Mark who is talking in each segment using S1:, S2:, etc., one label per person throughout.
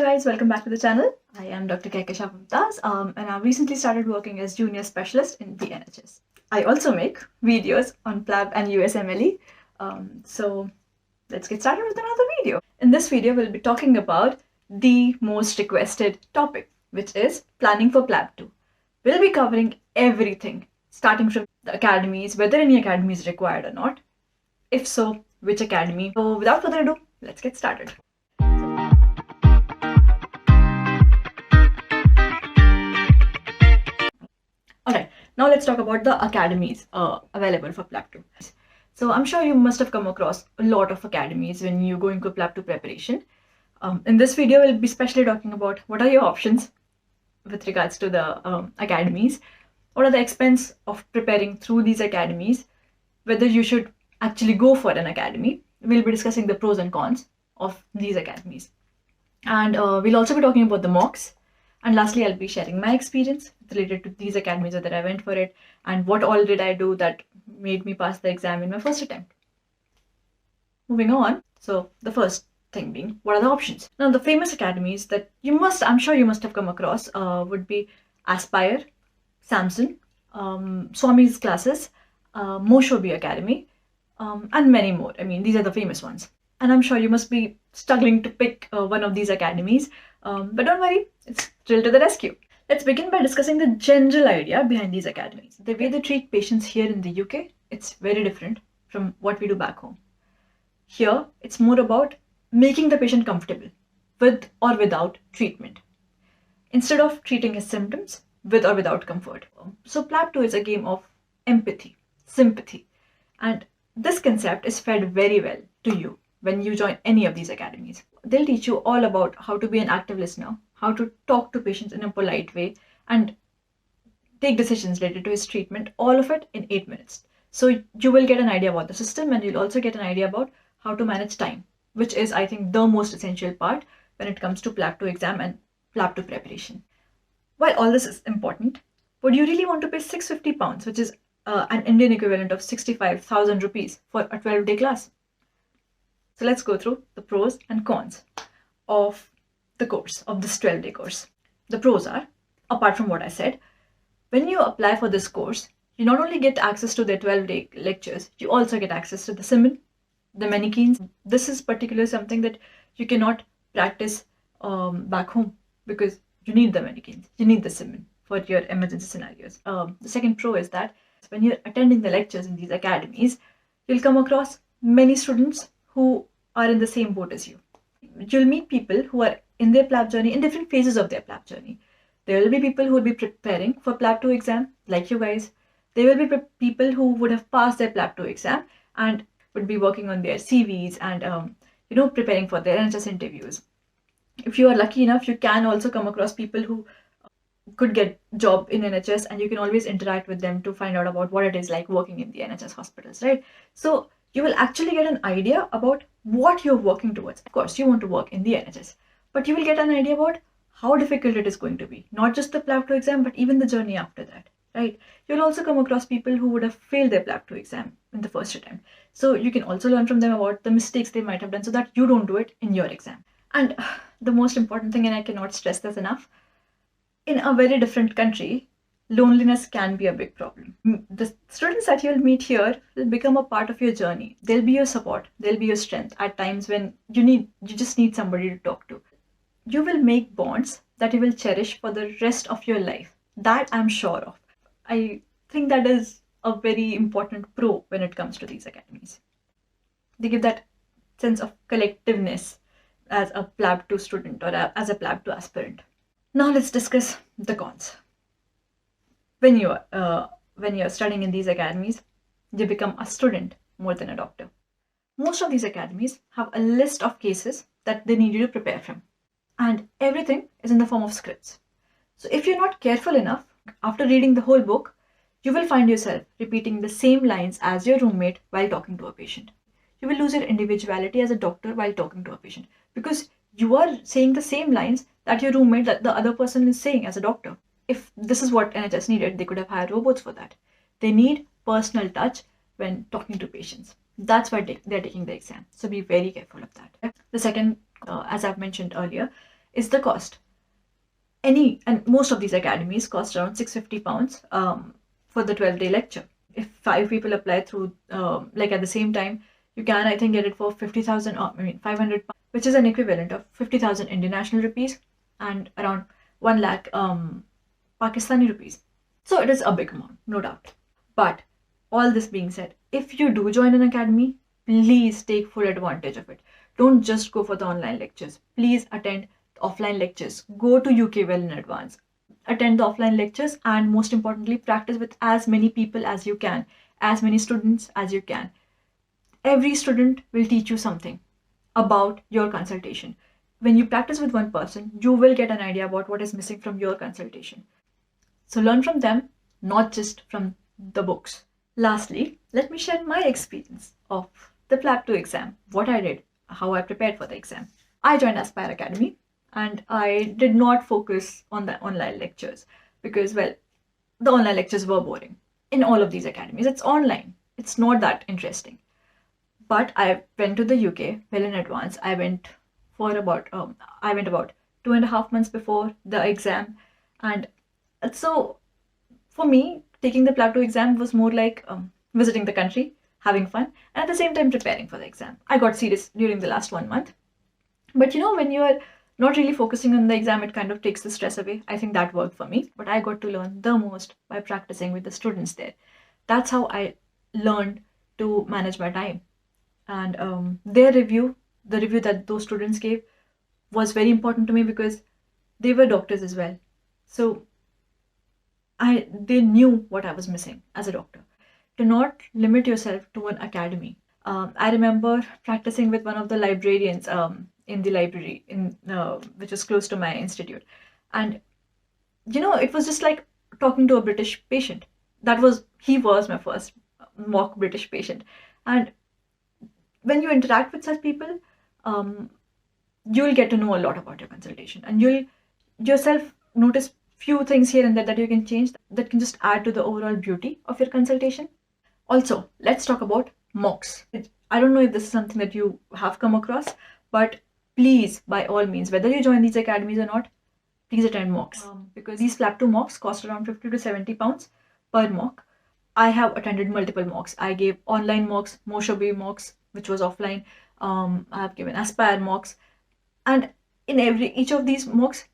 S1: Hello guys, welcome back to the channel. I am Dr. Kaikasha Mumtaz and I've recently started working as junior specialist in the NHS. I also make videos on PLAB and USMLE. So let's get started with another video. In this video, we'll be talking about the most requested topic, which is planning for PLAB 2. We'll be covering everything, starting from the academies, whether any academy is required or not. If so, which academy? So without further ado, let's get started. Alright, now let's talk about the academies available for PLAB 2. So I'm sure you must have come across a lot of academies when you go into PLAB 2 preparation. In this video, we'll be specially talking about what are your options with regards to the academies, what are the expense of preparing through these academies, whether you should actually go for an academy. We'll be discussing the pros and cons of these academies. And we'll also be talking about the mocks. And lastly, I'll be sharing my experience related to these academies, that I went for it and what all did I do that made me pass the exam in my first attempt. Moving on, so the first thing being, what are the options? Now, the famous academies that I'm sure you must have come across would be Aspire, Samson, Swami's classes, Moshobi Academy, and many more. I mean, these are the famous ones. And I'm sure you must be struggling to pick one of these academies, but don't worry, it's drill to the rescue. Let's begin by discussing the general idea behind these academies. The way they treat patients here in the UK, it's very different from what we do back home. Here, it's more about making the patient comfortable with or without treatment, instead of treating his symptoms with or without comfort. So PLAB 2 is a game of empathy, sympathy, and this concept is fed very well to you when you join any of these academies. They'll teach you all about how to be an active listener, how to talk to patients in a polite way, and take decisions related to his treatment, all of it in 8 minutes. So you will get an idea about the system, and you'll also get an idea about how to manage time, which is, I think, the most essential part when it comes to PLAB 2 exam and PLAB 2 preparation. While all this is important, would you really want to pay £650, which is an Indian equivalent of 65,000 rupees for a 12-day class? So let's go through the pros and cons of the course, of this 12-day course. The pros are, apart from what I said, when you apply for this course, you not only get access to their 12-day lectures, you also get access to the simon, the mannequins. This is particularly something that you cannot practice back home because you need the mannequins, you need the simon for your emergency scenarios. The second pro is that when you're attending the lectures in these academies, you'll come across many students who are in the same boat as you. You'll meet people who are in their PLAB journey, in different phases of their PLAB journey. There will be people who will be preparing for PLAB 2 exam, like you guys. There will be people who would have passed their PLAB 2 exam and would be working on their CVs and preparing for their NHS interviews. If you are lucky enough, you can also come across people who could get job in NHS, and you can always interact with them to find out about what it is like working in the NHS hospitals, right? So you will actually get an idea about what you're working towards. Of course, you want to work in the NHS, but you will get an idea about how difficult it is going to be. Not just the PLAB 2 exam, but even the journey after that, right? You'll also come across people who would have failed their PLAB 2 exam in the first attempt. So you can also learn from them about the mistakes they might have done so that you don't do it in your exam. And the most important thing, and I cannot stress this enough, in a very different country, loneliness can be a big problem. The students that you'll meet here will become a part of your journey. They'll be your support. They'll be your strength at times when you just need somebody to talk to. You will make bonds that you will cherish for the rest of your life. That I'm sure of. I think that is a very important pro when it comes to these academies. They give that sense of collectiveness as a PLAB 2 student or as a PLAB 2 aspirant. Now let's discuss the cons. When you're studying in these academies, you become a student more than a doctor. Most of these academies have a list of cases that they need you to prepare from, and everything is in the form of scripts. So if you're not careful enough, after reading the whole book, you will find yourself repeating the same lines as your roommate while talking to a patient. You will lose your individuality as a doctor while talking to a patient because you are saying the same lines that your roommate, that the other person is saying as a doctor. If this is what NHS needed, they could have hired robots for that. They need personal touch when talking to patients. That's why they're taking the exam. So be very careful of that. The second, as I've mentioned earlier, is the cost. And most of these academies cost around £650 for the 12-day lecture. If 5 people apply through, like at the same time, you can, I think, get it for 50,000, £500, which is an equivalent of 50,000 Indian national rupees and around 1 lakh Pakistani rupees. So it is a big amount, no doubt. But all this being said, if you do join an academy, please take full advantage of it. Don't just go for the online lectures. Please attend offline lectures. Go to UK well in advance. Attend the offline lectures, and most importantly, practice with as many people as you can, as many students as you can. Every student will teach you something about your consultation. When you practice with one person, you will get an idea about what is missing from your consultation. So learn from them, not just from the books. Lastly, let me share my experience of the PLAB 2 exam, what I did, how I prepared for the exam. I joined Aspire Academy and I did not focus on the online lectures because, well, the online lectures were boring. In all of these academies, it's online. It's not that interesting. But I went to the UK well in advance. I went about 2.5 months before the exam, and so for me, taking the PLAB 2 exam was more like visiting the country, having fun, and at the same time preparing for the exam. I got serious during the last 1 month. But when you are not really focusing on the exam, it kind of takes the stress away. I think that worked for me. But I got to learn the most by practicing with the students there. That's how I learned to manage my time. And the review that those students gave was very important to me because they were doctors as well. So they knew what I was missing as a doctor. Do not limit yourself to one academy. I remember practicing with one of the librarians in the library which was close to my institute, and it was just like talking to a British patient. He was my first mock British patient, and when you interact with such people, you'll get to know a lot about your consultation, and you'll yourself notice few things here and there that you can change that can just add to the overall beauty of your consultation. Also, let's talk about mocks. I don't know if this is something that you have come across, but please, by all means, whether you join these academies or not, please attend mocks, because these PLAB 2 mocks cost around £50 to £70 per mock. I have attended multiple mocks. I gave online mocks, Moshobi mocks, which was offline. I have given Aspire mocks, and in each of these mocks,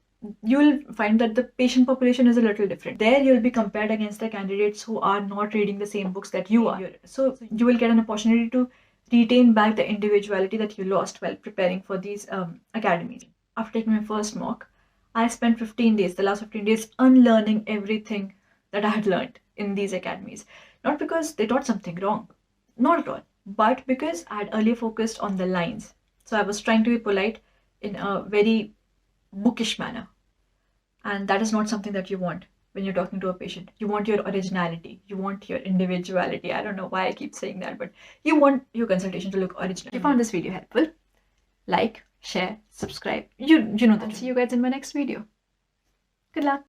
S1: you will find that the patient population is a little different. There you'll be compared against the candidates who are not reading the same books that you are. So you will get an opportunity to retain back the individuality that you lost while preparing for these academies. After taking my first mock, I spent the last 15 days, unlearning everything that I had learned in these academies. Not because they taught something wrong, not at all, but because I had earlier focused on the lines. So I was trying to be polite in a very bookish manner. And that is not something that you want when you're talking to a patient. You want your originality. You want your individuality. I don't know why I keep saying that, but you want your consultation to look original. If you found this video helpful, like, share, subscribe. You know that. I'll see you guys in my next video. Good luck.